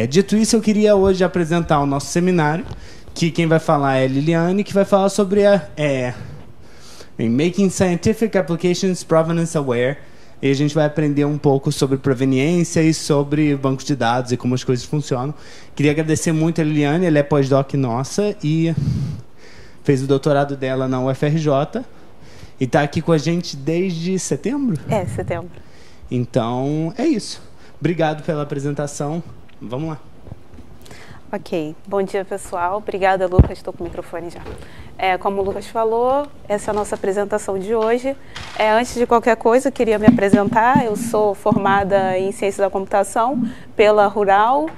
Dito isso, eu queria hoje apresentar o nosso seminário, que quem vai falar é a Liliane, que vai falar sobre Making Scientific Applications Provenance Aware. E a gente vai aprender um pouco sobre proveniência e sobre bancos de dados e como as coisas funcionam. Queria agradecer muito a Liliane, ela é pós-doc nossa e fez o doutorado dela na UFRJ e está aqui com a gente desde setembro? Setembro. Então, é isso. Obrigado pela apresentação. Vamos lá. Ok. Bom dia, pessoal. Obrigada, Lucas. Estou com o microfone já. Como o Lucas falou, essa é a nossa apresentação de hoje. Antes de qualquer coisa, eu queria me apresentar. Eu sou formada em Ciência da Computação pela Rural,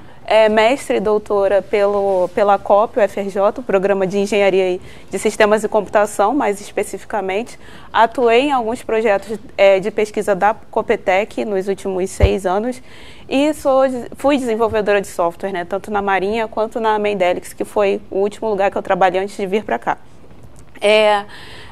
mestre e doutora pela COP, UFRJ, o Programa de Engenharia de Sistemas e Computação, mais especificamente. Atuei em alguns projetos de pesquisa da Copetec nos últimos 6 anos e fui desenvolvedora de software, né, tanto na Marinha quanto na Mendelix, que foi o último lugar que eu trabalhei antes de vir para cá.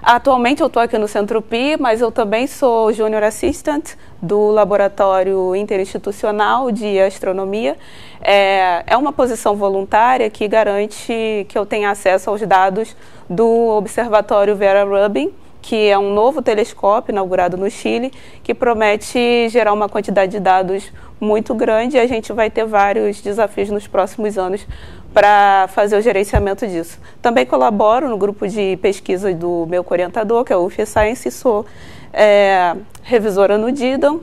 Atualmente eu estou aqui no Centro-Pi, mas eu também sou Junior Assistant do Laboratório Interinstitucional de Astronomia. É uma posição voluntária que garante que eu tenha acesso aos dados do Observatório Vera Rubin, que é um novo telescópio inaugurado no Chile, que promete gerar uma quantidade de dados muito grande e a gente vai ter vários desafios nos próximos anos para fazer o gerenciamento disso. Também colaboro no grupo de pesquisa do meu orientador, que é o UF Science, e sou revisora no DIDAM,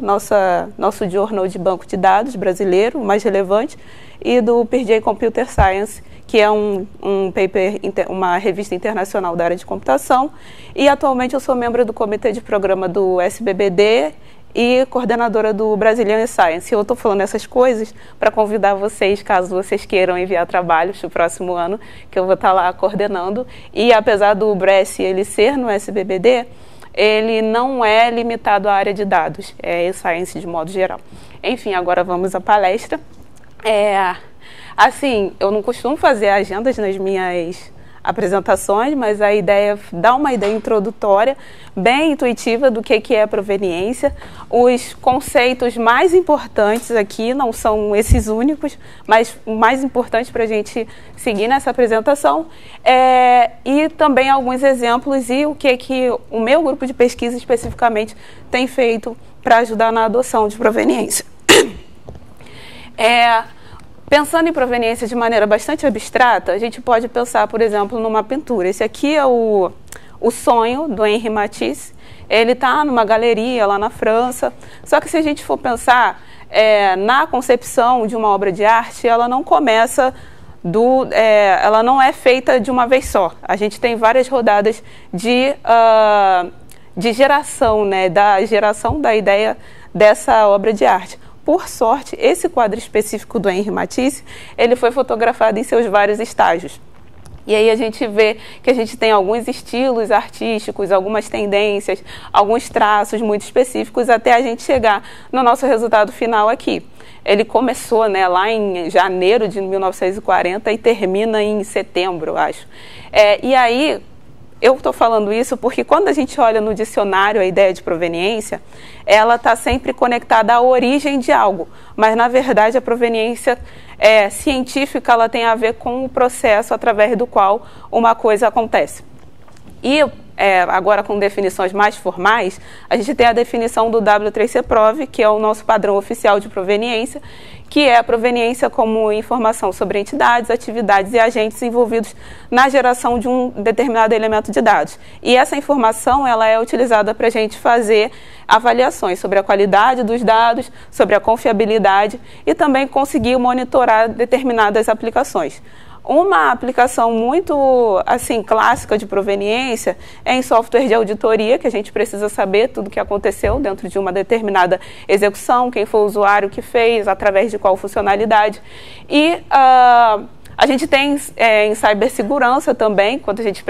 nosso journal de banco de dados brasileiro, o mais relevante, e do PJ Computer Science, que é um paper, uma revista internacional da área de computação. E atualmente eu sou membro do comitê de programa do SBBD e coordenadora do Brazilian Science. Eu estou falando essas coisas para convidar vocês, caso vocês queiram enviar trabalhos para o próximo ano, que eu vou estar lá coordenando. E apesar do BRESS ele ser no SBBD, ele não é limitado à área de dados, é Science de modo geral. Enfim, agora vamos à palestra. Assim, eu não costumo fazer agendas nas minhas apresentações, mas a ideia é dar uma ideia introdutória, bem intuitiva do que é proveniência. Os conceitos mais importantes aqui, não são esses únicos, mas o mais importante para a gente seguir nessa apresentação, e também alguns exemplos e o que o meu grupo de pesquisa especificamente tem feito para ajudar na adoção de proveniência. Pensando em proveniência de maneira bastante abstrata, a gente pode pensar, por exemplo, numa pintura. Esse aqui é o Sonho, do Henri Matisse. Ele está numa galeria lá na França. Só que se a gente for pensar na concepção de uma obra de arte, ela não começa ela não é feita de uma vez só. A gente tem várias rodadas de geração, né, da geração da ideia dessa obra de arte. Por sorte, esse quadro específico do Henri Matisse, ele foi fotografado em seus vários estágios. E aí a gente vê que a gente tem alguns estilos artísticos, algumas tendências, alguns traços muito específicos, até a gente chegar no nosso resultado final aqui. Ele começou, né, lá em janeiro de 1940 e termina em setembro, eu acho. E aí, eu estou falando isso porque quando a gente olha no dicionário a ideia de proveniência, ela está sempre conectada à origem de algo, mas na verdade a proveniência científica ela tem a ver com o processo através do qual uma coisa acontece. E agora com definições mais formais, a gente tem a definição do W3C-Prov, que é o nosso padrão oficial de proveniência, que é a proveniência como informação sobre entidades, atividades e agentes envolvidos na geração de um determinado elemento de dados. E essa informação ela é utilizada para a gente fazer avaliações sobre a qualidade dos dados, sobre a confiabilidade e também conseguir monitorar determinadas aplicações. Uma aplicação muito assim clássica de proveniência é em software de auditoria, que a gente precisa saber tudo o que aconteceu dentro de uma determinada execução, quem foi o usuário que fez, através de qual funcionalidade. E a gente tem em cibersegurança também, quando a gente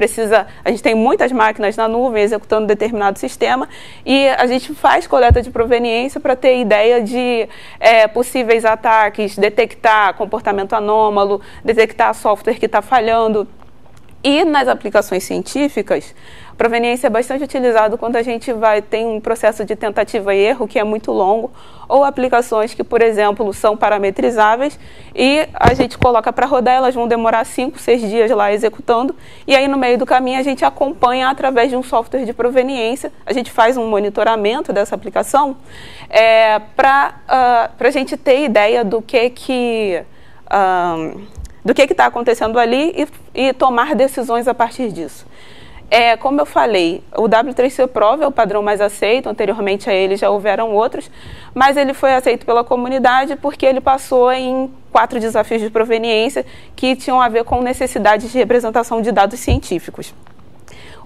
tem muitas máquinas na nuvem executando determinado sistema e a gente faz coleta de proveniência para ter ideia de possíveis ataques, detectar comportamento anômalo, detectar software que está falhando. E nas aplicações científicas, proveniência é bastante utilizado quando a gente tem um processo de tentativa e erro que é muito longo, ou aplicações que, por exemplo, são parametrizáveis e a gente coloca para rodar, elas vão demorar 5, 6 dias lá executando, e aí no meio do caminho a gente acompanha através de um software de proveniência, a gente faz um monitoramento dessa aplicação para a gente ter ideia do que está acontecendo ali e tomar decisões a partir disso. Como eu falei, o W3C Prov é o padrão mais aceito, anteriormente a ele já houveram outros, mas ele foi aceito pela comunidade porque ele passou em 4 desafios de proveniência que tinham a ver com necessidades de representação de dados científicos.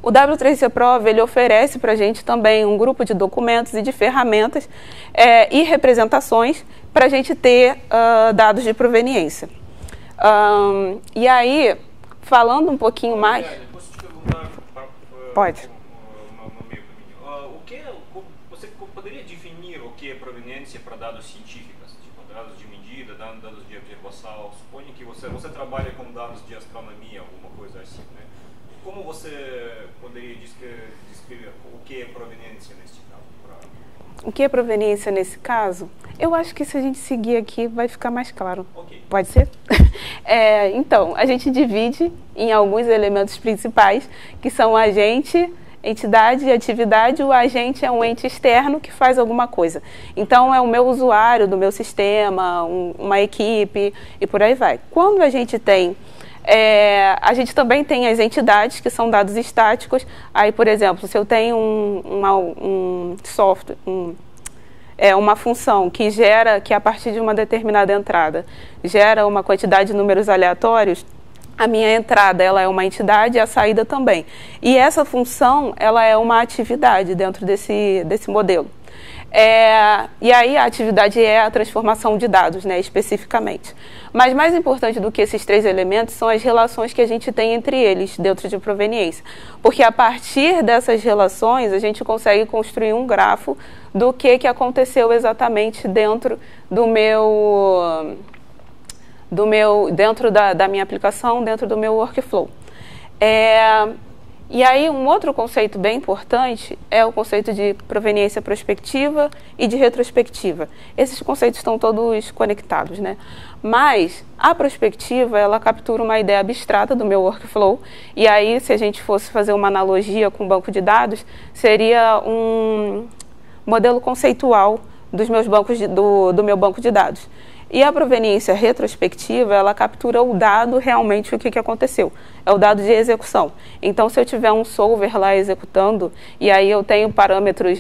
O W3C Prov ele oferece para a gente também um grupo de documentos e de ferramentas e representações para a gente ter dados de proveniência. E aí, falando um pouquinho mais... Posso te perguntar? Pode. Você poderia definir o que é proveniência para dados científicos, tipo dados de medida, dados de observação? Suponho que você trabalha com dados de astronomia, alguma coisa assim, né? Como você poderia descrever o que é proveniência nesse caso? O que é proveniência nesse caso? Eu acho que se a gente seguir aqui vai ficar mais claro. Okay. Pode ser? Então, a gente divide em alguns elementos principais, que são agente, entidade e atividade. O agente é um ente externo que faz alguma coisa. Então, é o meu usuário do meu sistema, uma equipe e por aí vai. Quando a gente tem... a gente também tem as entidades, que são dados estáticos. Aí, por exemplo, se eu tenho um software... uma função que a partir de uma determinada entrada, gera uma quantidade de números aleatórios, a minha entrada ela é uma entidade e a saída também. E essa função ela é uma atividade dentro desse modelo. E aí a atividade é a transformação de dados, né, especificamente. Mas mais importante do que esses 3 elementos são as relações que a gente tem entre eles dentro de proveniência. Porque a partir dessas relações a gente consegue construir um grafo do que aconteceu exatamente dentro dentro da minha aplicação, dentro do meu workflow. E aí, um outro conceito bem importante é o conceito de proveniência prospectiva e de retrospectiva. Esses conceitos estão todos conectados, né? Mas a prospectiva, ela captura uma ideia abstrata do meu workflow. E aí, se a gente fosse fazer uma analogia com o banco de dados, seria um modelo conceitual dos meus do meu banco de dados. E a proveniência retrospectiva, ela captura o dado realmente o que aconteceu. É o dado de execução. Então, se eu tiver um solver lá executando, e aí eu tenho parâmetros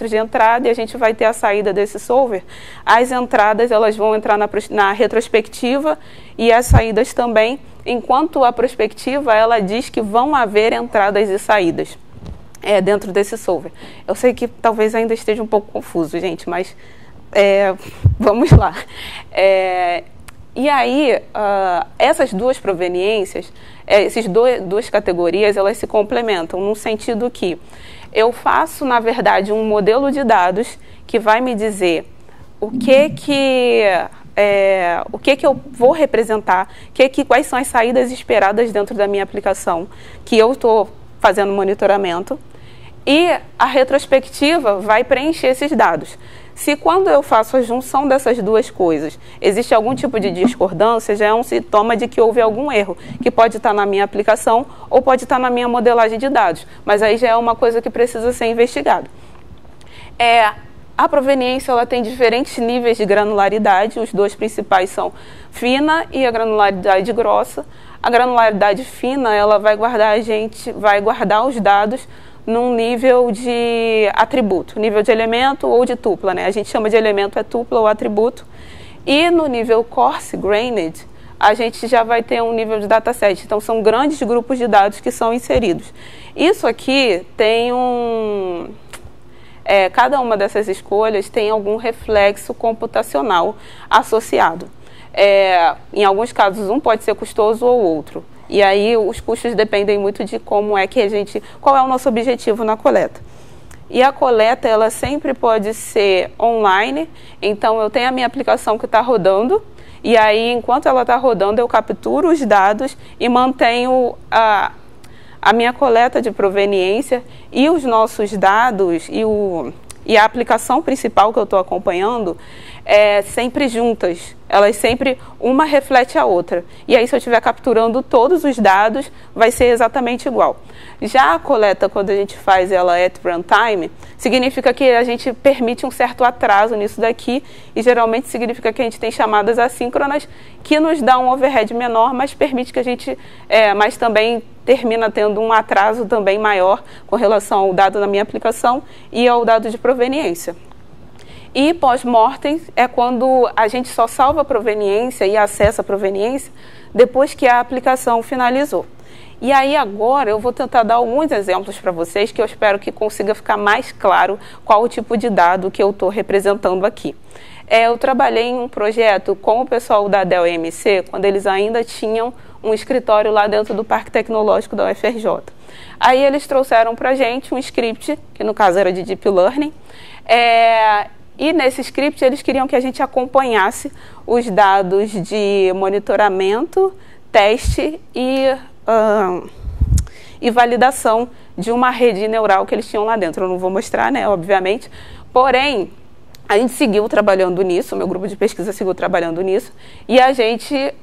de entrada e a gente vai ter a saída desse solver, as entradas elas vão entrar na retrospectiva e as saídas também, enquanto a prospectiva ela diz que vão haver entradas e saídas dentro desse solver. Eu sei que talvez ainda esteja um pouco confuso, gente, mas... vamos lá. E aí, essas duas proveniências, essas duas categorias, elas se complementam no sentido que eu faço, na verdade, um modelo de dados que vai me dizer o que eu vou representar, quais são as saídas esperadas dentro da minha aplicação, que eu estou fazendo monitoramento, e a retrospectiva vai preencher esses dados. Se quando eu faço a junção dessas duas coisas, existe algum tipo de discordância, já é um sintoma de que houve algum erro, que pode estar na minha aplicação ou pode estar na minha modelagem de dados, mas aí já é uma coisa que precisa ser investigada. A proveniência ela tem diferentes níveis de granularidade, os dois principais são fina e a granularidade grossa. A granularidade fina ela vai guardar os dados num nível de atributo, nível de elemento ou de tupla, né? A gente chama de elemento tupla ou atributo. E no nível coarse-grained, a gente já vai ter um nível de dataset. Então, são grandes grupos de dados que são inseridos. Isso aqui tem cada uma dessas escolhas tem algum reflexo computacional associado. Em alguns casos, um pode ser custoso ou outro. E aí os custos dependem muito de como é que qual é o nosso objetivo na coleta. E a coleta, ela sempre pode ser online, então eu tenho a minha aplicação que está rodando, E aí, enquanto ela está rodando, eu capturo os dados e mantenho a minha coleta de proveniência e os nossos dados e a aplicação principal que eu estou acompanhando sempre juntas. Elas sempre, uma reflete a outra. E aí, se eu estiver capturando todos os dados, vai ser exatamente igual. Já a coleta, quando a gente faz ela at runtime, significa que a gente permite um certo atraso nisso daqui, e geralmente significa que a gente tem chamadas assíncronas que nos dá um overhead menor, mas permite que a gente, mas também termina tendo um atraso também maior com relação ao dado na minha aplicação e ao dado de proveniência. E pós-mortem é quando a gente só salva a proveniência e acessa a proveniência depois que a aplicação finalizou. E aí agora eu vou tentar dar alguns exemplos para vocês que eu espero que consiga ficar mais claro qual o tipo de dado que eu estou representando aqui. Eu trabalhei em um projeto com o pessoal da Dell EMC, quando eles ainda tinham um escritório lá dentro do Parque Tecnológico da UFRJ. Aí eles trouxeram para a gente um script, que no caso era de Deep Learning, e nesse script eles queriam que a gente acompanhasse os dados de monitoramento, teste e validação de uma rede neural que eles tinham lá dentro. Eu não vou mostrar, né, obviamente. Porém, a gente seguiu trabalhando nisso, o meu grupo de pesquisa seguiu trabalhando nisso, e a gente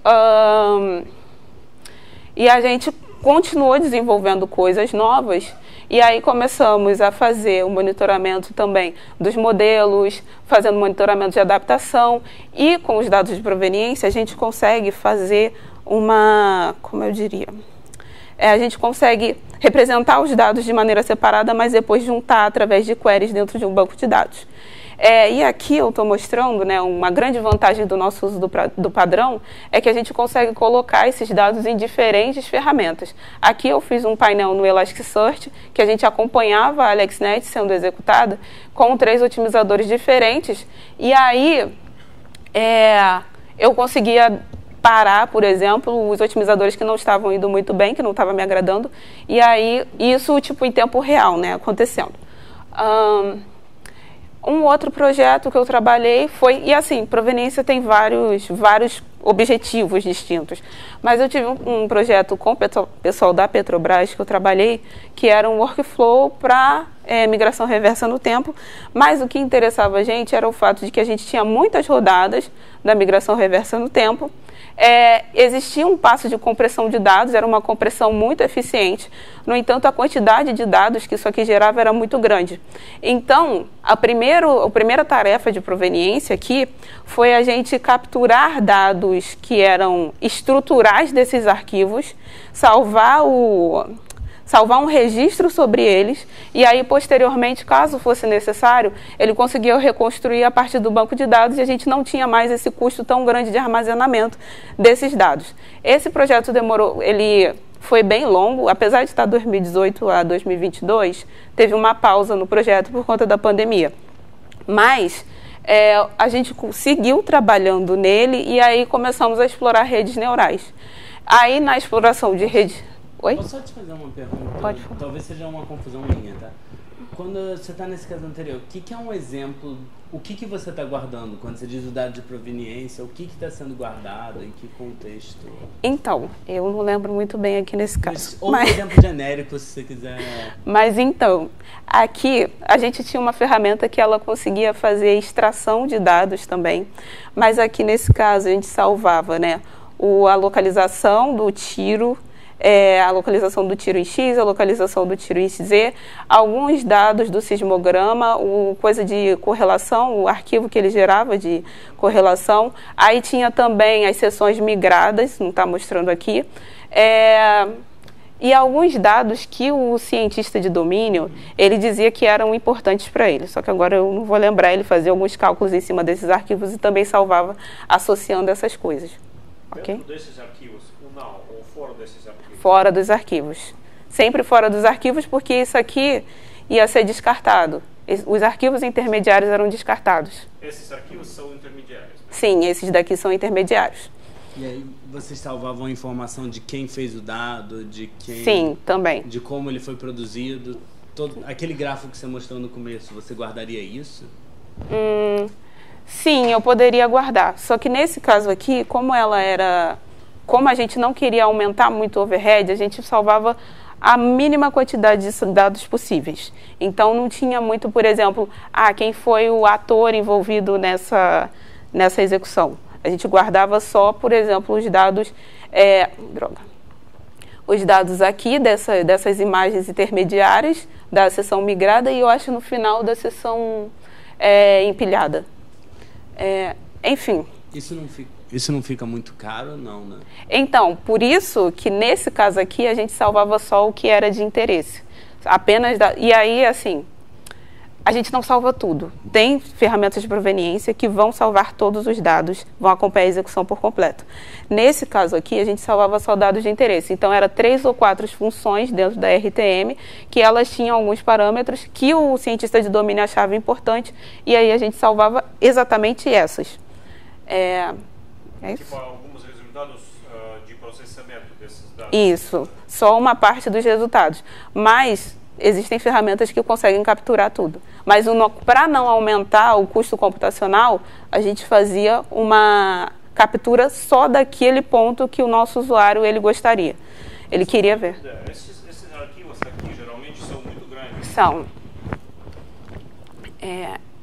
continuou desenvolvendo coisas novas. E aí começamos a fazer o monitoramento também dos modelos, fazendo monitoramento de adaptação, e com os dados de proveniência a gente consegue fazer como eu diria, a gente consegue representar os dados de maneira separada, mas depois juntar através de queries dentro de um banco de dados. E aqui eu estou mostrando, né, uma grande vantagem do nosso uso do padrão é que a gente consegue colocar esses dados em diferentes ferramentas. Aqui eu fiz um painel no Elasticsearch, que a gente acompanhava a AlexNet sendo executada com 3 otimizadores diferentes, e aí eu conseguia parar, por exemplo, os otimizadores que não estavam indo muito bem, que não estavam me agradando, e aí isso tipo em tempo real, né, acontecendo. Um outro projeto que eu trabalhei foi, e assim, proveniência tem vários objetivos distintos, mas eu tive um projeto com o pessoal da Petrobras que eu trabalhei, que era um workflow para migração reversa no tempo, mas o que interessava a gente era o fato de que a gente tinha muitas rodadas da migração reversa no tempo. Existia um passo de compressão de dados, era uma compressão muito eficiente. No entanto, a quantidade de dados que isso aqui gerava era muito grande. Então, a primeira tarefa de proveniência aqui foi a gente capturar dados que eram estruturais desses arquivos, salvar um registro sobre eles, e aí, posteriormente, caso fosse necessário, ele conseguia reconstruir a partir do banco de dados, e a gente não tinha mais esse custo tão grande de armazenamento desses dados. Esse projeto ele foi bem longo, apesar de estar 2018 a 2022, teve uma pausa no projeto por conta da pandemia. Mas a gente seguiu trabalhando nele, e aí começamos a explorar redes neurais. Aí, na exploração de redes... Oi? Posso só te fazer uma pergunta? Pode falar. Talvez seja uma confusão minha, tá? Quando você está nesse caso anterior, o que é um exemplo? O que você está guardando? Quando você diz o dado de proveniência, o que está sendo guardado? Em que contexto? Então, eu não lembro muito bem aqui nesse caso. Ou um exemplo genérico, se você quiser. Mas então, aqui a gente tinha uma ferramenta que ela conseguia fazer extração de dados também. Mas aqui nesse caso a gente salvava, né, a localização do tiro, a localização do tiro em X, a localização do tiro em Z, alguns dados do sismograma, coisa de correlação, o arquivo que ele gerava de correlação. Aí tinha também as seções migradas, não está mostrando aqui, e alguns dados que o cientista de domínio, ele dizia que eram importantes para ele, só que agora eu não vou lembrar, ele fazia alguns cálculos em cima desses arquivos e também salvava associando essas coisas. Dentro desses arquivos, ou fora desses arquivos? Fora dos arquivos. Sempre fora dos arquivos, porque isso aqui ia ser descartado. Os arquivos intermediários eram descartados. Esses arquivos são intermediários? Né? Sim, esses daqui são intermediários. E aí vocês salvavam a informação de quem fez o dado, de quem... Sim, também. De como ele foi produzido. Aquele gráfico que você mostrou no começo, você guardaria isso? Sim, eu poderia guardar. Só que nesse caso aqui, como a gente não queria aumentar muito o overhead, a gente salvava a mínima quantidade de dados possíveis. Então não tinha muito, por exemplo, quem foi o ator envolvido nessa execução. A gente guardava só, por exemplo, os dados... os dados aqui dessas imagens intermediárias da sessão migrada e eu acho no final da sessão empilhada. Enfim. Isso não fica muito caro, não, né? Então, por isso que nesse caso aqui a gente salvava só o que era de interesse. E aí, assim, a gente não salva tudo. Tem ferramentas de proveniência que vão salvar todos os dados, vão acompanhar a execução por completo. Nesse caso aqui, a gente salvava só dados de interesse. Então, era 3 ou 4 funções dentro da RTM, que elas tinham alguns parâmetros que o cientista de domínio achava importante, e aí a gente salvava exatamente essas. Tipo, alguns resultados de processamento desses dados. Isso, só uma parte dos resultados. Mas existem ferramentas que conseguem capturar tudo. Mas para não aumentar o custo computacional, a gente fazia uma captura só daquele ponto que o nosso usuário ele gostaria. Ele queria ver. Esses arquivos aqui geralmente são muito grandes. São.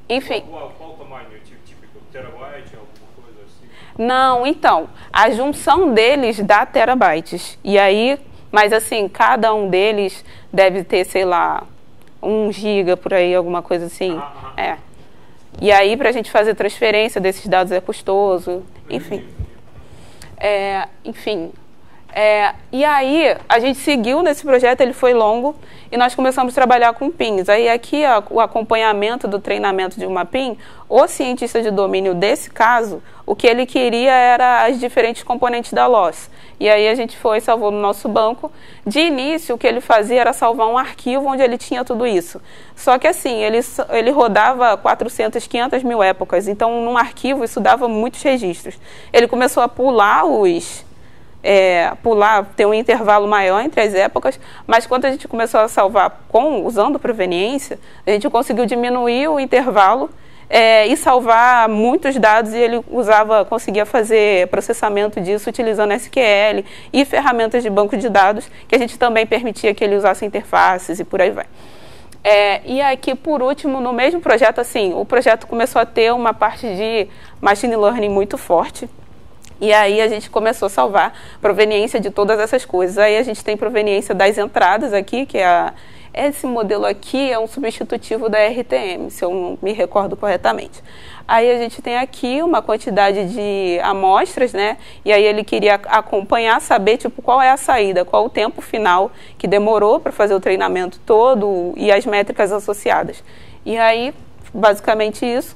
Enfim. Qual o tamanho? Típico terabyte, alguma coisa assim? Não, então, a junção deles dá terabytes. E aí, mas assim, cada um deles deve ter, sei lá, 1 giga por aí, alguma coisa assim. E aí, para a gente fazer transferência desses dados é custoso. Enfim. E aí, a gente seguiu nesse projeto, ele foi longo, e nós começamos a trabalhar com PINs. Aí aqui, o acompanhamento do treinamento de uma PIN, o cientista de domínio desse caso, o que ele queria era as diferentes componentes da loss. E aí a gente salvou no nosso banco. De início, o que ele fazia era salvar um arquivo onde ele tinha tudo isso. Só que assim, ele rodava 400, 500 mil épocas, então num arquivo isso dava muitos registros. Ele começou a pular ter um intervalo maior entre as épocas, mas quando a gente começou a salvar usando proveniência, a gente conseguiu diminuir o intervalo e salvar muitos dados, e ele conseguia fazer processamento disso utilizando SQL e ferramentas de banco de dados, que a gente também permitia que ele usasse interfaces e por aí vai. E aqui, por último, no mesmo projeto, assim, o projeto começou a ter uma parte de machine learning muito forte. E aí a gente começou a salvar proveniência de todas essas coisas. Aí a gente tem proveniência das entradas aqui, que esse modelo aqui é um substitutivo da RTM, se eu não me recordo corretamente. Aí a gente tem aqui uma quantidade de amostras, né? E aí ele queria acompanhar, saber tipo, qual é a saída, qual o tempo final que demorou para fazer o treinamento todo e as métricas associadas. E aí, basicamente isso.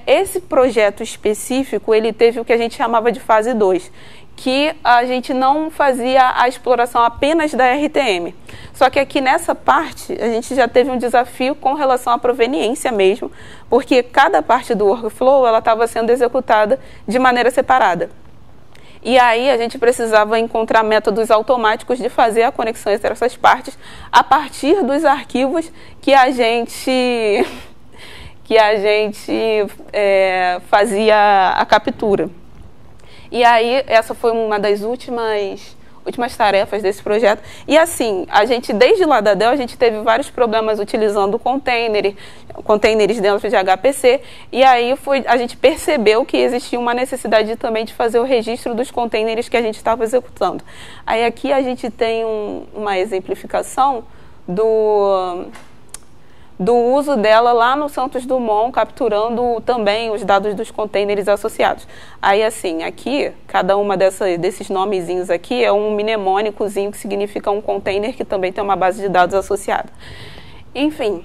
Esse projeto específico, ele teve o que a gente chamava de fase 2, que a gente não fazia a exploração apenas da RTM. Só que aqui nessa parte, a gente já teve um desafio com relação à proveniência mesmo, porque cada parte do workflow ela estava sendo executada de maneira separada. E aí a gente precisava encontrar métodos automáticos de fazer a conexão entre essas partes a partir dos arquivos que a gente fazia a captura. E aí, essa foi uma das últimas tarefas desse projeto. E assim, desde lá da Dell, a gente teve vários problemas utilizando containers dentro de HPC, e aí a gente percebeu que existia uma necessidade também de fazer o registro dos containers que a gente estava executando. Aí aqui a gente tem uma exemplificação do uso dela lá no Santos Dumont, capturando também os dados dos containers associados. Aí, assim, aqui, cada uma desses nomezinhos aqui é um mnemônicozinho que significa um container que também tem uma base de dados associada. Enfim,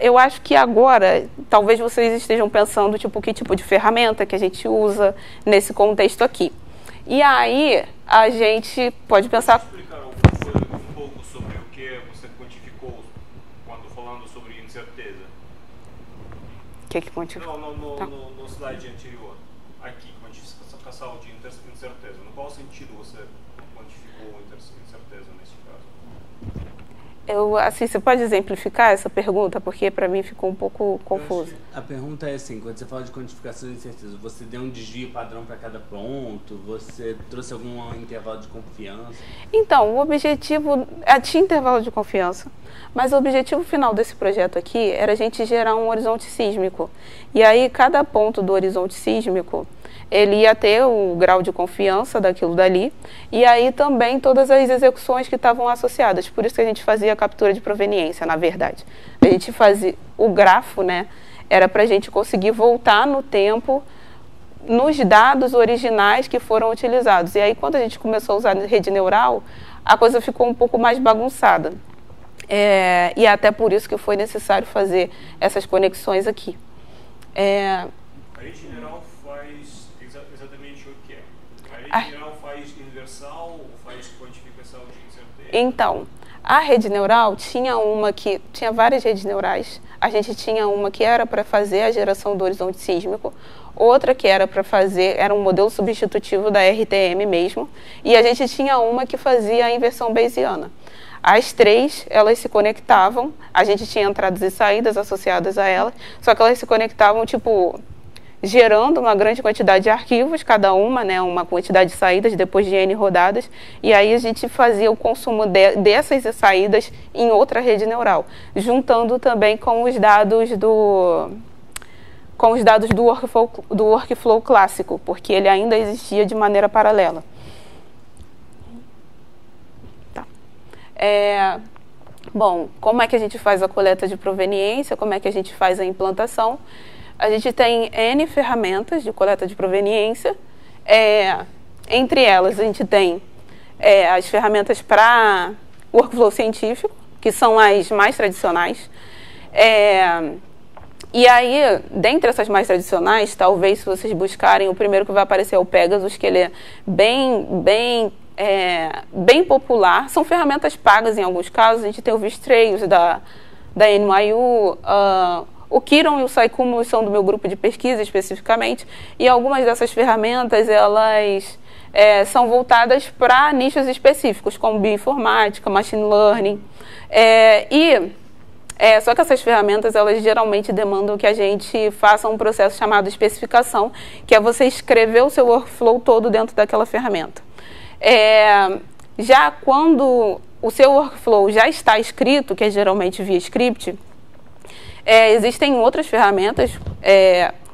eu acho que agora, talvez vocês estejam pensando, tipo, que tipo de ferramenta que a gente usa nesse contexto aqui. E aí, a gente pode pensar... Explicar um pouco sobre o que você quantificou quando falando sobre incerteza. O que quantificou? No slide anterior. Aqui, quantificação de incerteza. No qual sentido você quantificou incerteza nesse caso? Assim, você pode exemplificar essa pergunta? Porque para mim ficou um pouco confuso. A pergunta é assim, quando você fala de quantificação de incerteza, você deu um desvio padrão para cada ponto? Você trouxe algum intervalo de confiança? Então, o objetivo... tinha intervalo de confiança, mas o objetivo final desse projeto aqui era a gente gerar um horizonte sísmico. E aí, cada ponto do horizonte sísmico, ele ia ter o grau de confiança daquilo dali, e aí também todas as execuções que estavam associadas. Por isso que a gente fazia a captura de proveniência, na verdade. A gente fazia o grafo, né? Era para a gente conseguir voltar no tempo, nos dados originais que foram utilizados. E aí, quando a gente começou a usar rede neural, a coisa ficou um pouco mais bagunçada. E até por isso que foi necessário fazer essas conexões aqui. A rede neural faz exatamente o que é? A rede neural faz inversal ou faz quantificação de incerteza? Então, a rede neural tinha várias redes neurais. A gente tinha uma que era para fazer a geração do horizonte sísmico, outra que era para fazer, era um modelo substitutivo da RTM mesmo, e a gente tinha uma que fazia a inversão bayesiana. As três, elas se conectavam, a gente tinha entradas e saídas associadas a elas, só que elas se conectavam, tipo, gerando uma grande quantidade de arquivos, cada uma, né, uma quantidade de saídas depois de N rodadas, e aí a gente fazia o consumo dessas saídas em outra rede neural, juntando também com os dados do workflow clássico, porque ele ainda existia de maneira paralela. Tá. Bom, como é que a gente faz a coleta de proveniência, como é que a gente faz a implantação? A gente tem N ferramentas de coleta de proveniência. Entre elas, a gente tem as ferramentas para workflow científico, que são as mais tradicionais. E aí, dentre essas mais tradicionais, talvez se vocês buscarem, o primeiro que vai aparecer é o Pegasus, que ele é bem popular. São ferramentas pagas em alguns casos. A gente tem o Vistreios da NYU, o Kiron e o Saikumo são do meu grupo de pesquisa especificamente, e algumas dessas ferramentas elas são voltadas para nichos específicos, como bioinformática, machine learning, só que essas ferramentas elas geralmente demandam que a gente faça um processo chamado especificação, que é você escrever o seu workflow todo dentro daquela ferramenta. Já quando o seu workflow já está escrito, que é geralmente via script, existem outras ferramentas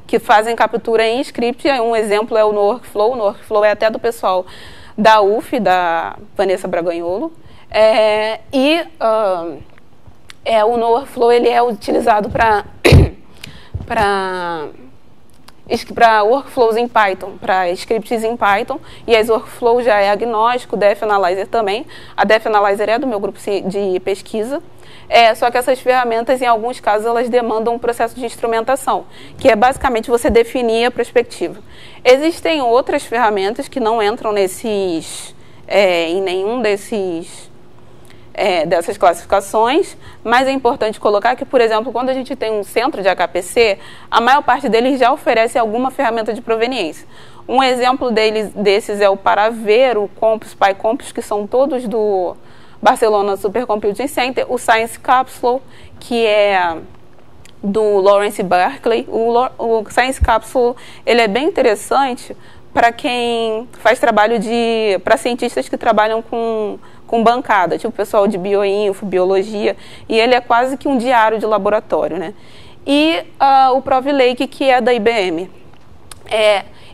que fazem captura em script. O exemplo é o NoWorkflow. O NoWorkflow é até do pessoal da UF, da Vanessa Braganholo. O NoWorkflow ele é utilizado para workflows em Python, para scripts em Python, e as workflows já é agnóstico, DevAnalyzer também. A DevAnalyzer é do meu grupo de pesquisa. Só que essas ferramentas, em alguns casos, elas demandam um processo de instrumentação, que é basicamente você definir a perspectiva. Existem outras ferramentas que não entram em nenhum dessas classificações, mas é importante colocar que, por exemplo, quando a gente tem um centro de HPC, a maior parte deles já oferece alguma ferramenta de proveniência. Um exemplo desses é o Paraver, o Compass, PyCompass, que são todos do Barcelona Supercomputing Center, o Science Capsule, que é do Lawrence Berkeley. O Science Capsule ele é bem interessante para quem faz trabalho para cientistas que trabalham com bancada, tipo o pessoal de bioinfo, biologia, e ele é quase que um diário de laboratório, né? E o ProvLake, que é da IBM.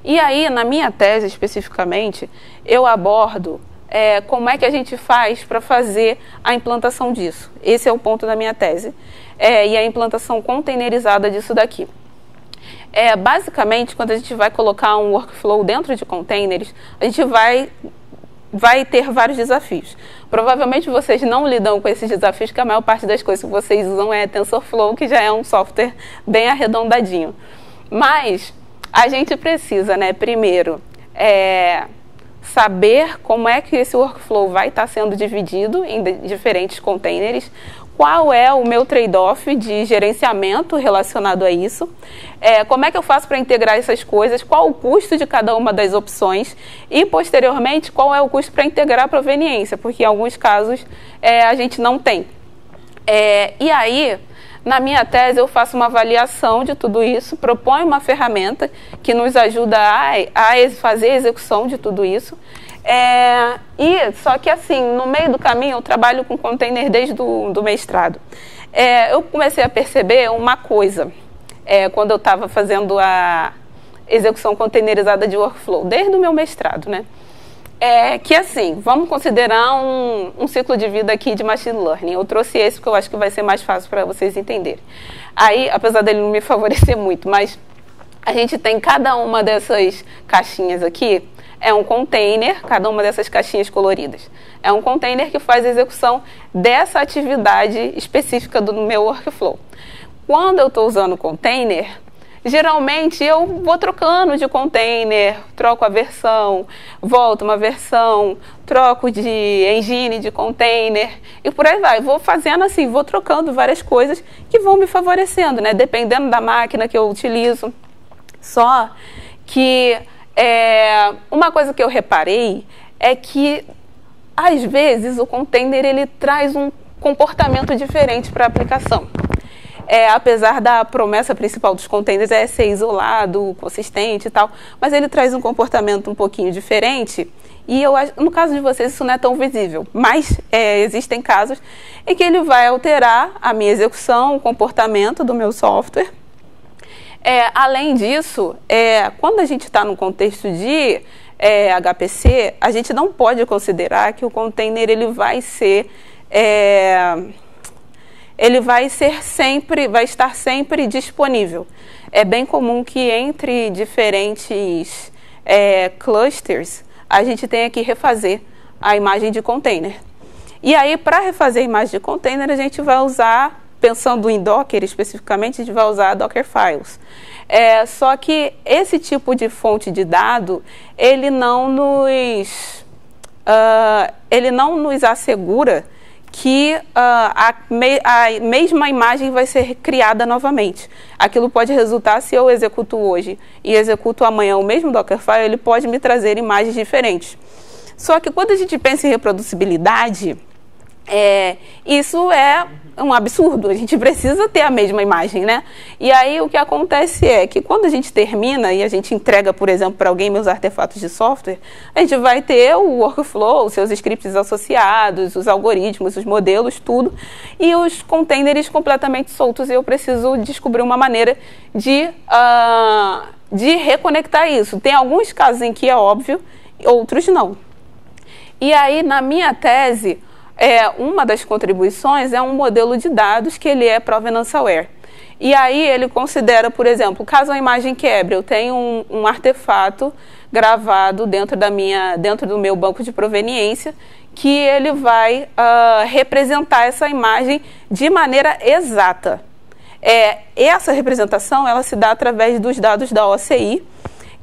E aí, na minha tese especificamente, eu abordo como é que a gente faz para fazer a implantação disso. Esse é o ponto da minha tese. E a implantação containerizada disso daqui. Basicamente, quando a gente vai colocar um workflow dentro de containers, a gente vai ter vários desafios. Provavelmente vocês não lidam com esses desafios, porque a maior parte das coisas que vocês usam é TensorFlow, que já é um software bem arredondadinho. Mas a gente precisa, né, primeiro, saber como é que esse workflow vai estar sendo dividido em diferentes containers, qual é o meu trade-off de gerenciamento relacionado a isso, como é que eu faço para integrar essas coisas, qual o custo de cada uma das opções e, posteriormente, qual é o custo para integrar a proveniência, porque em alguns casos a gente não tem. E aí, na minha tese, eu faço uma avaliação de tudo isso, proponho uma ferramenta que nos ajuda a fazer a execução de tudo isso. Só que assim, no meio do caminho, eu trabalho com container desde do mestrado. Eu comecei a perceber uma coisa, quando eu estava fazendo a execução containerizada de workflow, desde o meu mestrado, né? Que assim, vamos considerar um ciclo de vida aqui de machine learning. Eu trouxe esse porque eu acho que vai ser mais fácil para vocês entenderem. Aí, apesar dele não me favorecer muito, mas a gente tem cada uma dessas caixinhas aqui, é um container, cada uma dessas caixinhas coloridas. É um container que faz a execução dessa atividade específica do meu workflow. Quando eu estou usando container, geralmente eu vou trocando de container, troco a versão, volto uma versão, troco de engine de container e por aí vai. Vou fazendo assim, vou trocando várias coisas que vão me favorecendo, né? Dependendo da máquina que eu utilizo. Só que uma coisa que eu reparei é que às vezes o container ele traz um comportamento diferente para a aplicação. Apesar da promessa principal dos containers ser isolado, consistente e tal, mas ele traz um comportamento um pouquinho diferente e eu acho, no caso de vocês isso não é tão visível, mas existem casos em que ele vai alterar a minha execução, o comportamento do meu software. Além disso, quando a gente está no contexto de HPC, a gente não pode considerar que o container ele vai estar sempre disponível. É bem comum que entre diferentes clusters a gente tenha que refazer a imagem de container. E aí, para refazer a imagem de container, a gente vai usar, pensando em Docker especificamente, a gente vai usar Docker Files. Só que esse tipo de fonte de dado, ele não nos assegura que a mesma imagem vai ser criada novamente. Aquilo pode resultar, se eu executo hoje e executo amanhã o mesmo Dockerfile, ele pode me trazer imagens diferentes. Só que quando a gente pensa em reproducibilidade, isso é um absurdo, a gente precisa ter a mesma imagem, né? E aí o que acontece é que quando a gente termina e a gente entrega, por exemplo, para alguém meus artefatos de software, a gente vai ter o workflow, os seus scripts associados, os algoritmos, os modelos, tudo, e os containers completamente soltos, e eu preciso descobrir uma maneira de reconectar isso. Tem alguns casos em que é óbvio, outros não. E aí, na minha tese, uma das contribuições é um modelo de dados que ele é provenance aware. E aí ele considera, por exemplo, caso a imagem quebre, eu tenho um artefato gravado dentro do meu banco de proveniência que ele vai representar essa imagem de maneira exata. Essa representação ela se dá através dos dados da OCI,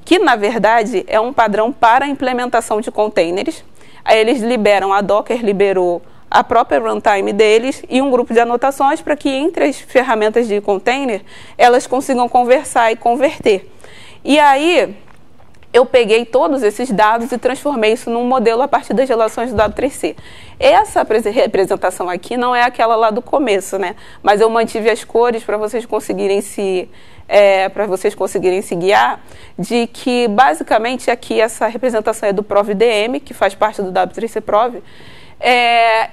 que na verdade é um padrão para a implementação de containers. Aí eles liberam, a Docker liberou a própria runtime deles e um grupo de anotações para que entre as ferramentas de container elas consigam conversar e converter. E aí eu peguei todos esses dados e transformei isso num modelo a partir das relações do dado 3C. Essa representação aqui não é aquela lá do começo, né? Mas eu mantive as cores para vocês conseguirem se guiar, de que basicamente aqui essa representação é do ProvDM, que faz parte do W3C Prov,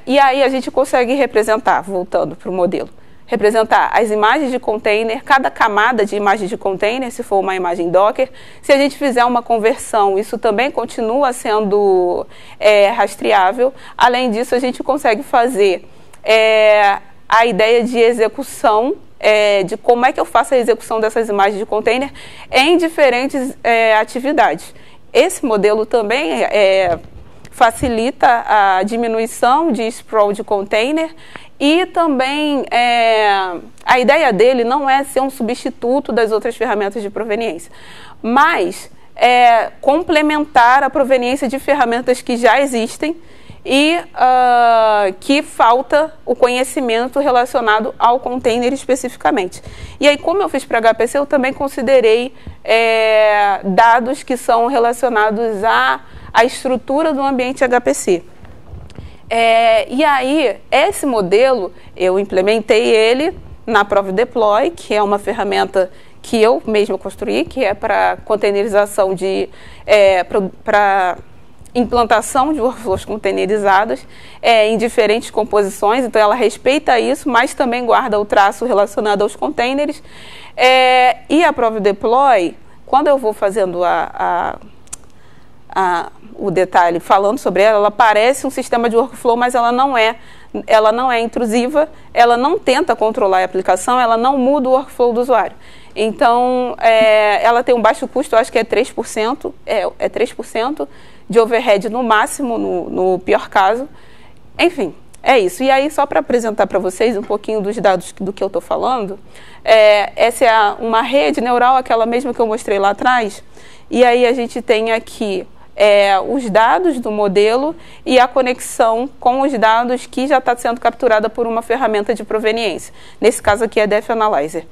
e aí a gente consegue representar, voltando para o modelo, representar as imagens de container, cada camada de imagem de container, se for uma imagem Docker. Se a gente fizer uma conversão, isso também continua sendo rastreável. Além disso, a gente consegue fazer a ideia de execução, de como é que eu faço a execução dessas imagens de container em diferentes atividades. Esse modelo também facilita a diminuição de sprawl de container e também a ideia dele não é ser um substituto das outras ferramentas de proveniência, mas complementar a proveniência de ferramentas que já existem e que falta o conhecimento relacionado ao container especificamente. E aí, como eu fiz para HPC, eu também considerei dados que são relacionados à estrutura do ambiente HPC. E aí, esse modelo, eu implementei ele na Prove Deploy, que é uma ferramenta que eu mesma construí, que é para containerização para implantação de workflows containerizados em diferentes composições. Então, ela respeita isso, mas também guarda o traço relacionado aos containers. E a Prove Deploy, quando eu vou fazendo o detalhe falando sobre ela parece um sistema de workflow, mas ela não é intrusiva, ela não tenta controlar a aplicação, ela não muda o workflow do usuário. Então, ela tem um baixo custo, eu acho que é 3%, 3% de overhead no máximo, no pior caso. Enfim, é isso. E aí, só para apresentar para vocês um pouquinho dos dados do que eu estou falando, essa é uma rede neural, aquela mesma que eu mostrei lá atrás, e aí a gente tem aqui os dados do modelo e a conexão com os dados que já está sendo capturada por uma ferramenta de proveniência. Nesse caso aqui é Def Analyzer.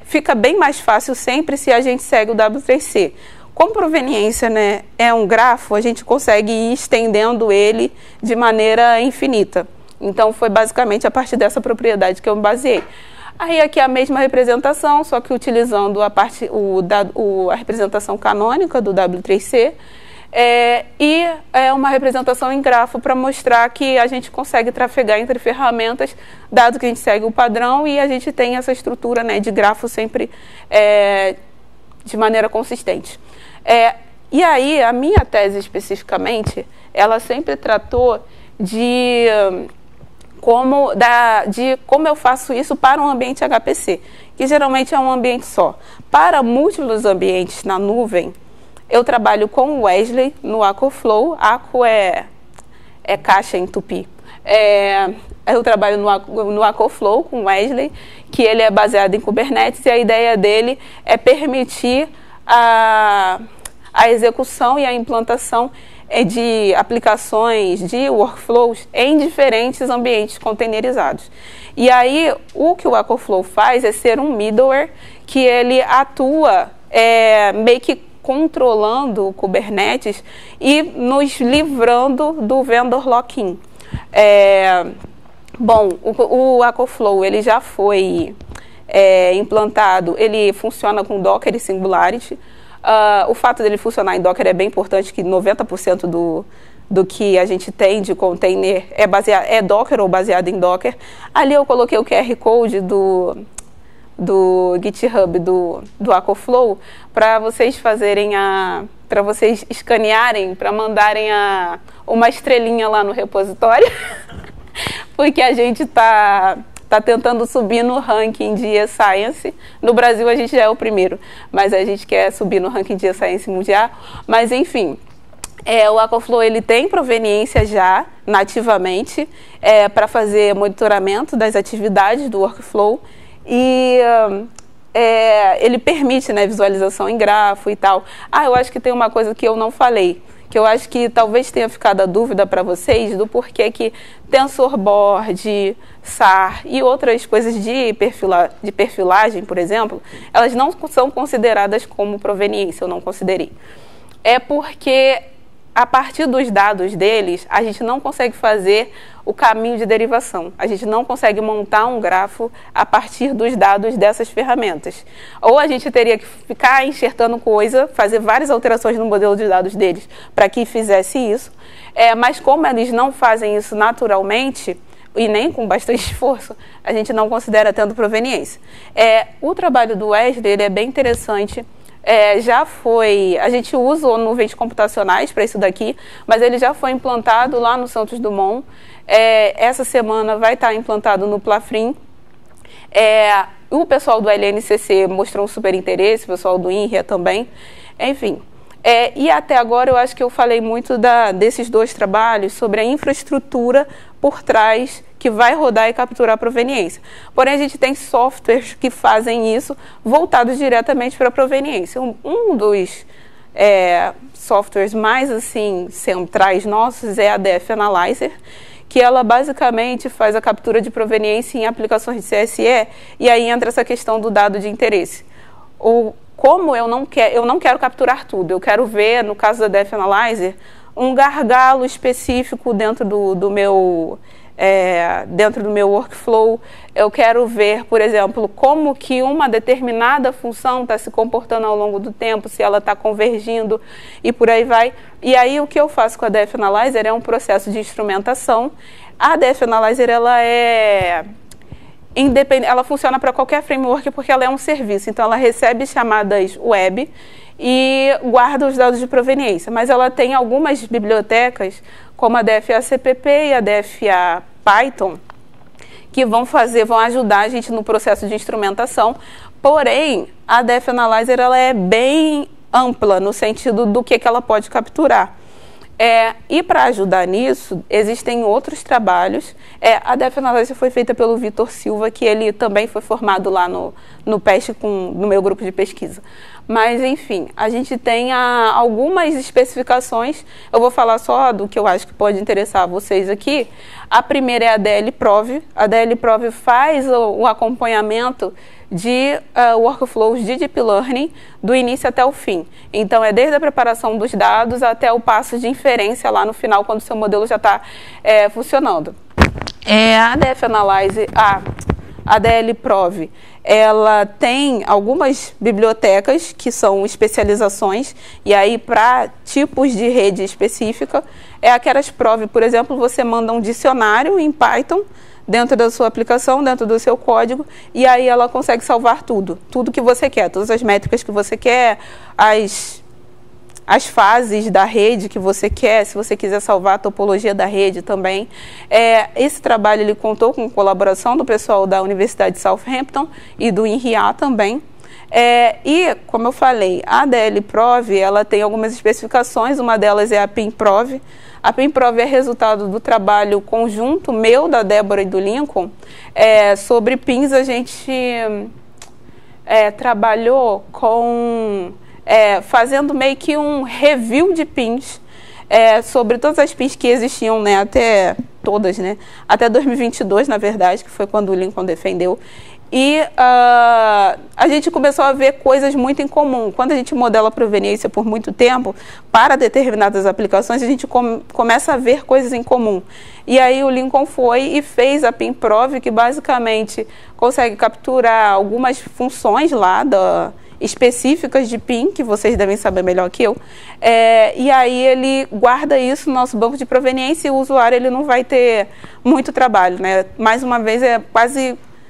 Fica bem mais fácil sempre se a gente segue o W3C. Como proveniência, né, é um grafo, a gente consegue ir estendendo ele de maneira infinita. Então, foi basicamente a partir dessa propriedade que eu me baseei. Aí aqui é a mesma representação, só que utilizando a representação canônica do W3C, e uma representação em grafo para mostrar que a gente consegue trafegar entre ferramentas, dado que a gente segue o padrão e a gente tem essa estrutura, né, de grafo sempre de maneira consistente. E aí, a minha tese especificamente, ela sempre tratou de como eu faço isso para um ambiente HPC, que geralmente é um ambiente só. Para múltiplos ambientes na nuvem, eu trabalho com o Wesley no AcoFlow. Aco é caixa em tupi. Eu trabalho no AcoFlow com o Wesley, que ele é baseado em Kubernetes, e a ideia dele é permitir a execução e a implantação de aplicações, de workflows em diferentes ambientes containerizados. E aí, o que o AcoFlow faz é ser um middleware que ele atua meio que controlando o Kubernetes e nos livrando do vendor lock-in. Bom, o AcoFlow ele já foi implantado, ele funciona com Docker e Singularity. O fato dele funcionar em Docker é bem importante, que 90% do que a gente tem de container é Docker ou baseado em Docker. Ali eu coloquei o QR Code do GitHub do AcoFlow para vocês fazerem para vocês escanearem, para mandarem uma estrelinha lá no repositório, porque a gente está tentando subir no ranking de E-Science. No Brasil a gente já é o primeiro, mas a gente quer subir no ranking de E-Science mundial. Mas enfim, o AcoFlow ele tem proveniência já nativamente para fazer monitoramento das atividades do workflow. E ele permite, né, visualização em grafo e tal. Eu acho que tem uma coisa que eu não falei, que eu acho que talvez tenha ficado a dúvida para vocês do porquê que TensorBoard, SAR e outras coisas de perfilagem, por exemplo, elas não são consideradas como proveniência, eu não considerei. É porque a partir dos dados deles, a gente não consegue fazer o caminho de derivação. A gente não consegue montar um grafo a partir dos dados dessas ferramentas. Ou a gente teria que ficar enxertando coisa, fazer várias alterações no modelo de dados deles para que fizesse isso. Mas como eles não fazem isso naturalmente, e nem com bastante esforço, a gente não considera tendo proveniência. O trabalho do Wesley ele é bem interessante. A gente usa nuvens computacionais para isso daqui, mas ele já foi implantado lá no Santos Dumont. Essa semana vai estar implantado no Plafrim. O pessoal do LNCC mostrou um super interesse, o pessoal do INRIA também. Enfim, e até agora eu acho que eu falei muito desses dois trabalhos sobre a infraestrutura por trás que vai rodar e capturar a proveniência. Porém, a gente tem softwares que fazem isso voltados diretamente para a proveniência. Um dos softwares mais assim centrais nossos é a Def Analyzer, que ela basicamente faz a captura de proveniência em aplicações de CSE, e aí entra essa questão do dado de interesse. Como eu não quero capturar tudo, eu quero ver, no caso da Def Analyzer, um gargalo específico dentro do meu workflow. Eu quero ver, por exemplo, como que uma determinada função está se comportando ao longo do tempo, se ela está convergindo e por aí vai. E aí o que eu faço com a DF Analyzer é um processo de instrumentação. A DF Analyzer, ela é independente, ela funciona para qualquer framework porque ela é um serviço. Então ela recebe chamadas web e guarda os dados de proveniência, mas ela tem algumas bibliotecas, como a DFA-CPP e a DFA-Python, que vão ajudar a gente no processo de instrumentação. Porém, a DF Analyzer ela é bem ampla no sentido do que ela pode capturar. E para ajudar nisso, existem outros trabalhos. A DF Analyzer foi feita pelo Vitor Silva, que ele também foi formado lá no PEST, no meu grupo de pesquisa. Mas, enfim, a gente tem algumas especificações. Eu vou falar só do que eu acho que pode interessar a vocês aqui. A primeira é a DLProv. A DLProv faz o acompanhamento de workflows de Deep Learning do início até o fim. Então, é desde a preparação dos dados até o passo de inferência lá no final, quando o seu modelo já está funcionando. A DF Analyzer, a DLProv, ela tem algumas bibliotecas que são especializações, e aí para tipos de rede específica. A Keras-Prov, por exemplo, você manda um dicionário em Python dentro da sua aplicação, dentro do seu código, e aí ela consegue salvar tudo que você quer, todas as métricas que você quer, as fases da rede que você quer, se você quiser salvar a topologia da rede também. Esse trabalho ele contou com colaboração do pessoal da Universidade de Southampton e do INRIA também. E, como eu falei, a DLProv ela tem algumas especificações, uma delas é a PIMProv. A PIMProv é resultado do trabalho conjunto meu, da Débora e do Lincoln. Sobre pins, a gente trabalhou fazendo meio que um review de pins, sobre todas as pins que existiam, né, até 2022, na verdade, que foi quando o Lincoln defendeu. E a gente começou a ver coisas muito em comum. Quando a gente modela a proveniência por muito tempo, para determinadas aplicações, a gente começa a ver coisas em comum. E aí o Lincoln foi e fez a PIMProv, que basicamente consegue capturar algumas funções lá específicas de PIN, que vocês devem saber melhor que eu. E aí ele guarda isso no nosso banco de proveniência e o usuário ele não vai ter muito trabalho, né? Mais uma vez,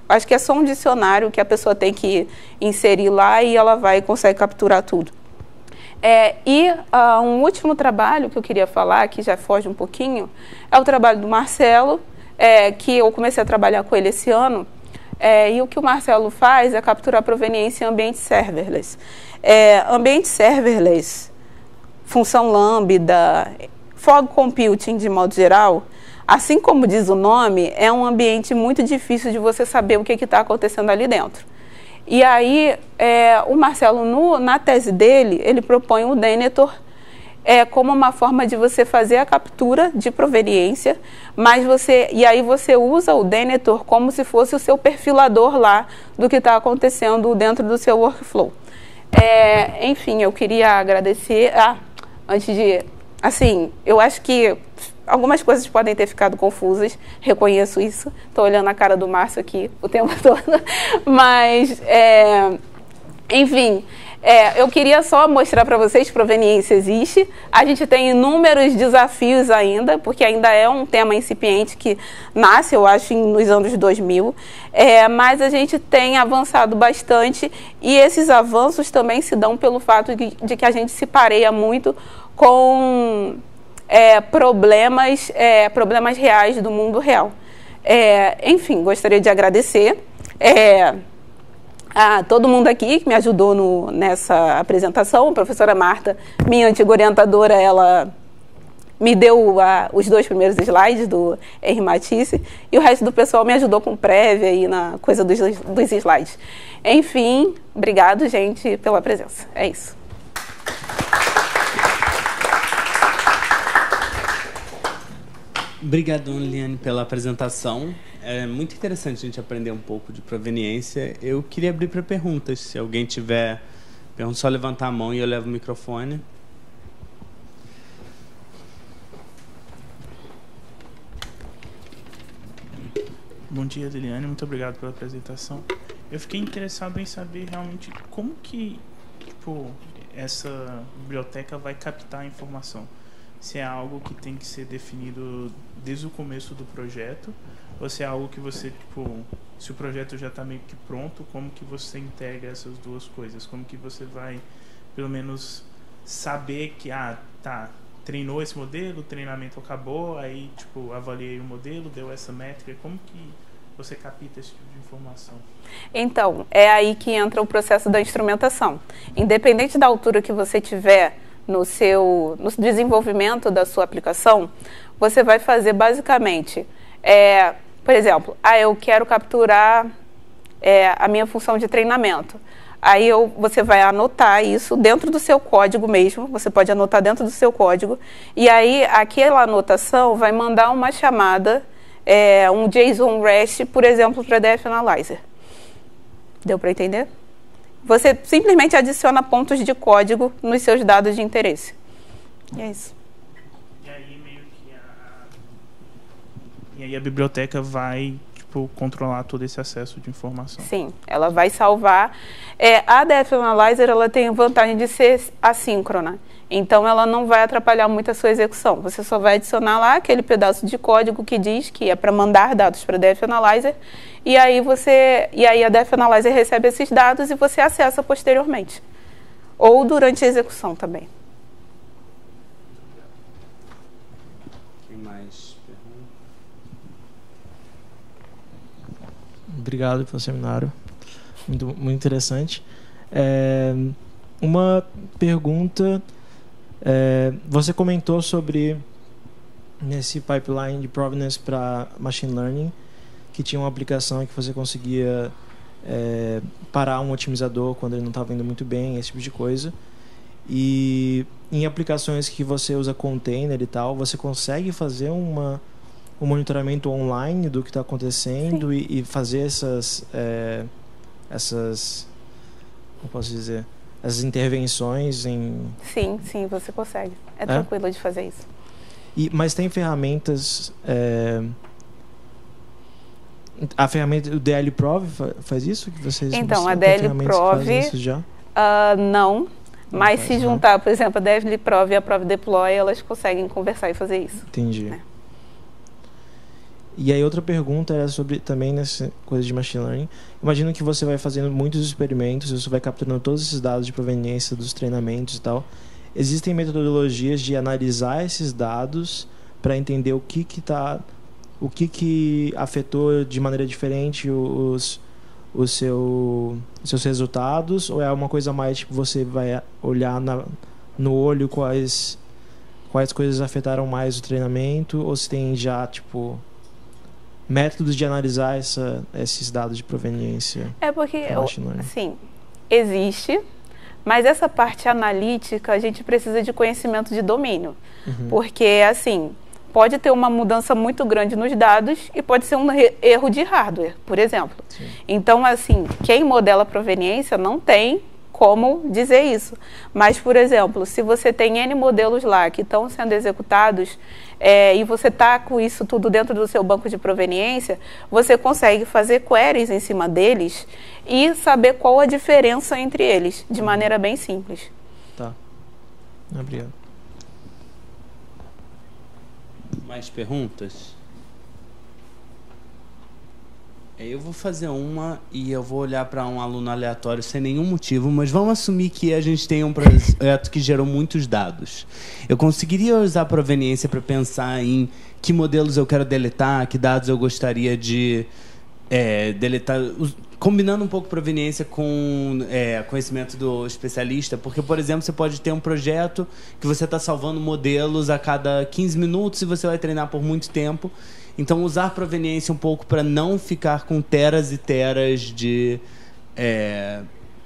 acho que é só um dicionário que a pessoa tem que inserir lá e ela vai e consegue capturar tudo. Um último trabalho que eu queria falar, que já foge um pouquinho, é o trabalho do Marcelo, que eu comecei a trabalhar com ele esse ano. E o que o Marcelo faz é capturar proveniência em ambiente serverless. Ambiente serverless, função lambda, fog computing de modo geral, assim como diz o nome, é um ambiente muito difícil de você saber o que está acontecendo ali dentro. E aí, o Marcelo, na tese dele, ele propõe o Denethor como uma forma de você fazer a captura de proveniência, e aí você usa o Denethor como se fosse o seu perfilador lá do que está acontecendo dentro do seu workflow. Enfim, eu queria agradecer. Antes de... Assim, eu acho que algumas coisas podem ter ficado confusas, reconheço isso. Estou olhando a cara do Márcio aqui o tempo todo. Mas, enfim, eu queria só mostrar para vocês que proveniência existe. A gente tem inúmeros desafios ainda, porque ainda é um tema incipiente que nasce, eu acho, nos anos 2000. Mas a gente tem avançado bastante e esses avanços também se dão pelo fato de que a gente se pareia muito com problemas reais do mundo real. Enfim, gostaria de agradecer a todo mundo aqui que me ajudou nessa apresentação. A professora Marta, minha antiga orientadora, ela me deu os 2 primeiros slides do Henri Matisse, e o resto do pessoal me ajudou com prévia aí na coisa dos slides. Enfim, obrigado, gente, pela presença. É isso. Obrigado, Liane, pela apresentação. É muito interessante a gente aprender um pouco de proveniência. Eu queria abrir para perguntas. Se alguém tiver pergunta, só levantar a mão e eu levo o microfone. Bom dia, Liliane. Muito obrigado pela apresentação. Eu fiquei interessado em saber realmente como que, tipo, essa biblioteca vai captar a informação. Se é algo que tem que ser definido desde o começo do projeto, ou se é algo que você, tipo, se o projeto já está meio que pronto, como que você integra essas duas coisas? Como que você vai, pelo menos, saber que, treinou esse modelo, o treinamento acabou, aí, tipo, avaliei o modelo, deu essa métrica. Como que você capta esse tipo de informação? Então, é aí que entra o processo da instrumentação. Independente da altura que você tiver no desenvolvimento da sua aplicação, você vai fazer basicamente, por exemplo, eu quero capturar a minha função de treinamento. Aí você vai anotar isso dentro do seu código mesmo, você pode anotar dentro do seu código, e aí aquela anotação vai mandar uma chamada, um JSON REST, por exemplo, para Def Analyzer. Deu para entender? Você simplesmente adiciona pontos de código nos seus dados de interesse. E é isso. E aí meio que a biblioteca vai, tipo, controlar todo esse acesso de informação. Sim, ela vai salvar. A Def Analyzer, ela tem a vantagem de ser assíncrona. Então, ela não vai atrapalhar muito a sua execução. Você só vai adicionar lá aquele pedaço de código que diz que é para mandar dados para a Def Analyzer. E aí a Def Analyzer recebe esses dados e você acessa posteriormente. Ou durante a execução também. Tem mais perguntas? Obrigado pelo seminário. Muito interessante. Uma pergunta... você comentou sobre nesse pipeline de provenance para machine learning que tinha uma aplicação que você conseguia parar um otimizador quando ele não estava indo muito bem, esse tipo de coisa. E em aplicações que você usa container e tal, você consegue fazer um monitoramento online do que está acontecendo e fazer essas como posso dizer, as intervenções em... Sim, você consegue. É tranquilo de fazer isso. Mas tem ferramentas... a ferramenta, o DLProv faz isso? Que vocês então, a DLProv... não, mas se juntar, por exemplo, a DLProv e a Prov Deploy, elas conseguem conversar e fazer isso. Entendi. Né? E aí outra pergunta era sobre também nessa coisa de machine learning. Imagino que você vai fazendo muitos experimentos, você vai capturando todos esses dados de proveniência dos treinamentos e tal. Existem metodologias de analisar esses dados para entender o que afetou de maneira diferente os seus resultados, ou é uma coisa mais tipo você vai olhar no olho quais coisas afetaram mais o treinamento, ou se tem já tipo métodos de analisar esses dados de proveniência? Porque, sim, existe, mas essa parte analítica a gente precisa de conhecimento de domínio. Porque, assim, pode ter uma mudança muito grande nos dados e pode ser um erro de hardware, por exemplo. Sim. Então, assim, quem modela a proveniência não tem como dizer isso. Mas, por exemplo, se você tem N modelos lá que estão sendo executados e você está com isso tudo dentro do seu banco de proveniência, você consegue fazer queries em cima deles e saber qual a diferença entre eles, de maneira bem simples. Tá. Obrigado. Mais perguntas? Eu vou fazer uma e eu vou olhar para um aluno aleatório sem nenhum motivo, mas vamos assumir que a gente tem um projeto que gerou muitos dados. Eu conseguiria usar a proveniência para pensar em que modelos eu quero deletar, que dados eu gostaria de deletar, combinando um pouco proveniência com conhecimento do especialista, porque, por exemplo, você pode ter um projeto que você está salvando modelos a cada 15 minutos e você vai treinar por muito tempo. Então, usar proveniência um pouco para não ficar com teras e teras de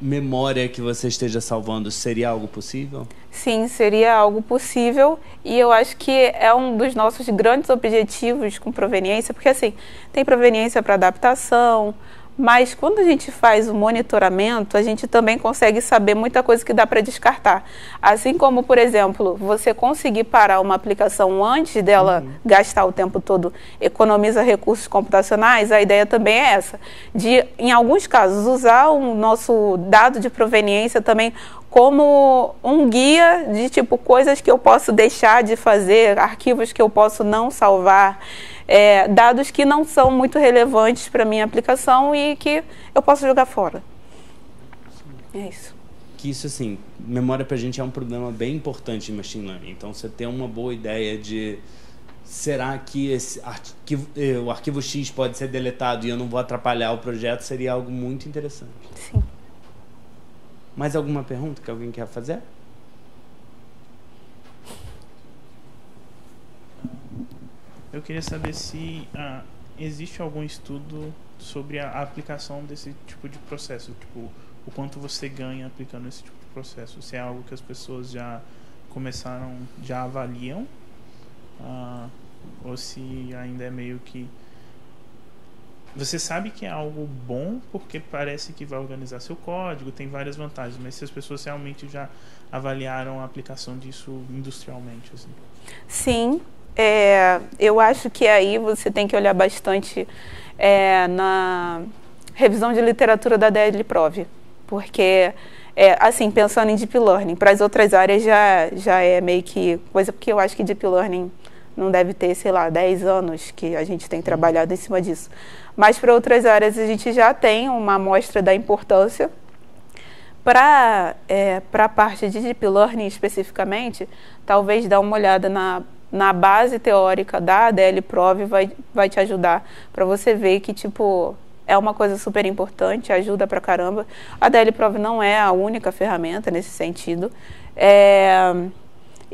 memória que você esteja salvando, seria algo possível? Sim, seria algo possível, e eu acho que é um dos nossos grandes objetivos com proveniência, porque assim, tem proveniência para adaptação, Mas quando a gente faz o monitoramento, a gente também consegue saber muita coisa que dá para descartar. Assim como, por exemplo, você conseguir parar uma aplicação antes dela gastar o tempo todo, economiza recursos computacionais, a ideia também é essa. De, em alguns casos, usar o nosso dado de proveniência também como um guia de tipo coisas que eu posso deixar de fazer, arquivos que eu posso não salvar, dados que não são muito relevantes para a minha aplicação e que eu posso jogar fora. É isso. Que isso, assim, memória para a gente é um problema bem importante em Machine Learning. Então, você tem uma boa ideia de será que o arquivo X pode ser deletado e eu não vou atrapalhar o projeto, seria algo muito interessante. Sim. Mais alguma pergunta que alguém quer fazer? Eu queria saber se existe algum estudo sobre a aplicação desse tipo de processo, tipo, o quanto você ganha aplicando esse tipo de processo. Se é algo que as pessoas já começaram, já avaliam, ou se ainda é meio que... Você sabe que é algo bom porque parece que vai organizar seu código, tem várias vantagens, mas se as pessoas realmente já avaliaram a aplicação disso industrialmente, assim. Sim, eu acho que aí você tem que olhar bastante na revisão de literatura da DLProv, porque, assim, pensando em Deep Learning, para as outras áreas já é meio que coisa, porque eu acho que Deep Learning não deve ter, sei lá, 10 anos que a gente tem trabalhado em cima disso. Mas para outras áreas a gente já tem uma amostra da importância. Para a parte de Deep Learning especificamente, talvez dar uma olhada na base teórica da DLProv vai te ajudar para você ver que, tipo, é uma coisa super importante, ajuda pra caramba. A DLProv não é a única ferramenta nesse sentido.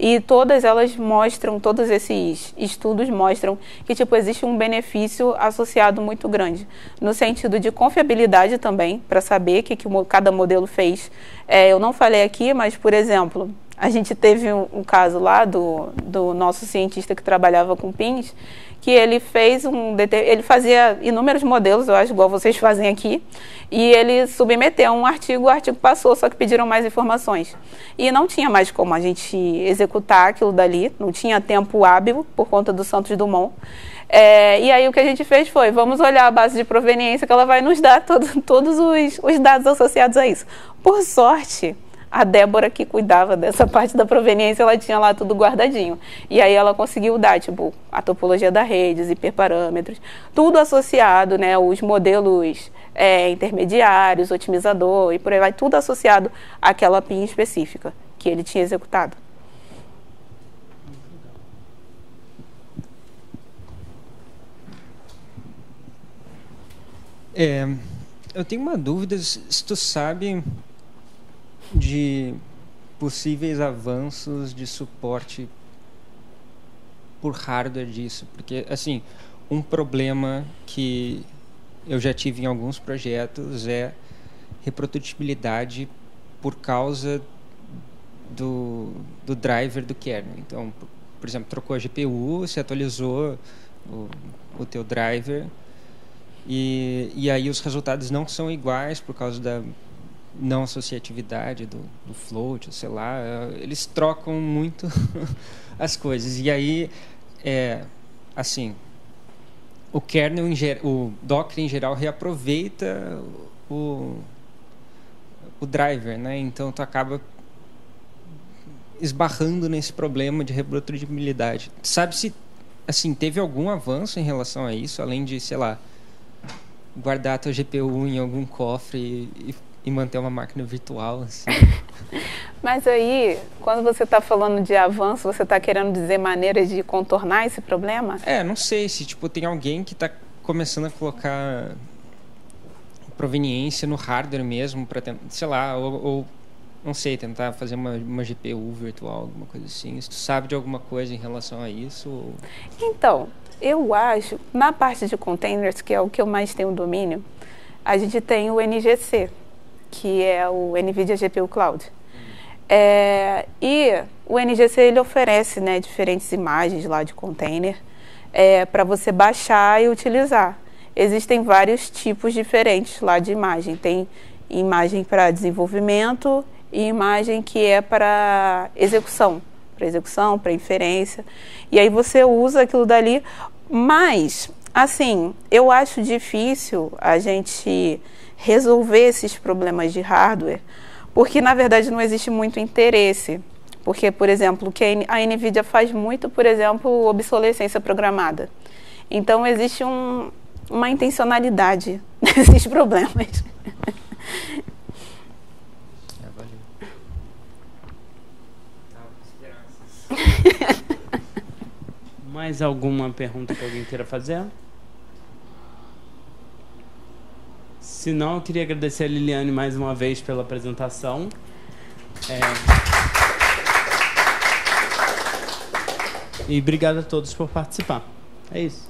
E todas elas mostram, todos esses estudos mostram que, tipo, existe um benefício associado muito grande. No sentido de confiabilidade também, para saber o que cada modelo fez. Eu não falei aqui, mas, por exemplo, a gente teve um caso lá do nosso cientista que trabalhava com pins, que ele ele fazia inúmeros modelos, eu acho, igual vocês fazem aqui, e ele submeteu um artigo, o artigo passou, só que pediram mais informações. E não tinha mais como a gente executar aquilo dali, não tinha tempo hábil por conta do Santos Dumont. E aí o que a gente fez foi, vamos olhar a base de proveniência que ela vai nos dar todos os dados associados a isso. Por sorte, a Débora, que cuidava dessa parte da proveniência, ela tinha lá tudo guardadinho. E aí ela conseguiu dar, tipo, a topologia da rede, os hiperparâmetros, tudo associado, né, os modelos intermediários, otimizador e por aí vai, tudo associado àquela PIN específica que ele tinha executado. Eu tenho uma dúvida, se tu sabe de possíveis avanços de suporte por hardware disso, porque, assim, um problema que eu já tive em alguns projetos é reprodutibilidade por causa do driver do kernel. Então, por exemplo, trocou a GPU, se atualizou o teu driver e aí os resultados não são iguais por causa da não associatividade do float, sei lá, eles trocam muito as coisas. E aí, assim, o kernel, o Docker em geral reaproveita o driver, né? Então tu acaba esbarrando nesse problema de reprodutibilidade. Sabe se, assim, teve algum avanço em relação a isso, além de, sei lá, guardar a tua GPU em algum cofre e manter uma máquina virtual, assim? Mas aí, quando você está falando de avanço, você está querendo dizer maneiras de contornar esse problema? Não sei se, tipo, tem alguém que está começando a colocar proveniência no hardware mesmo para, sei lá, ou não sei, tentar fazer uma GPU virtual, alguma coisa assim. Se tu sabe de alguma coisa em relação a isso? Ou... Então, eu acho, na parte de containers, que é o que eu mais tenho domínio, a gente tem o NGC, que é o NVIDIA GPU Cloud. E o NGC, ele oferece, né, diferentes imagens lá de container para você baixar e utilizar. existem vários tipos diferentes lá de imagem. Tem imagem para desenvolvimento e imagem que é para execução, para inferência. E aí você usa aquilo dali, mas, assim, eu acho difícil a gente resolver esses problemas de hardware, porque, na verdade, não existe muito interesse. Porque, por exemplo, o que a NVIDIA faz muito, por exemplo, obsolescência programada. Então, existe uma intencionalidade nesses problemas. Mais alguma pergunta que alguém queira fazer? Se não, eu queria agradecer a Liliane mais uma vez pela apresentação. E obrigado a todos por participar. É isso.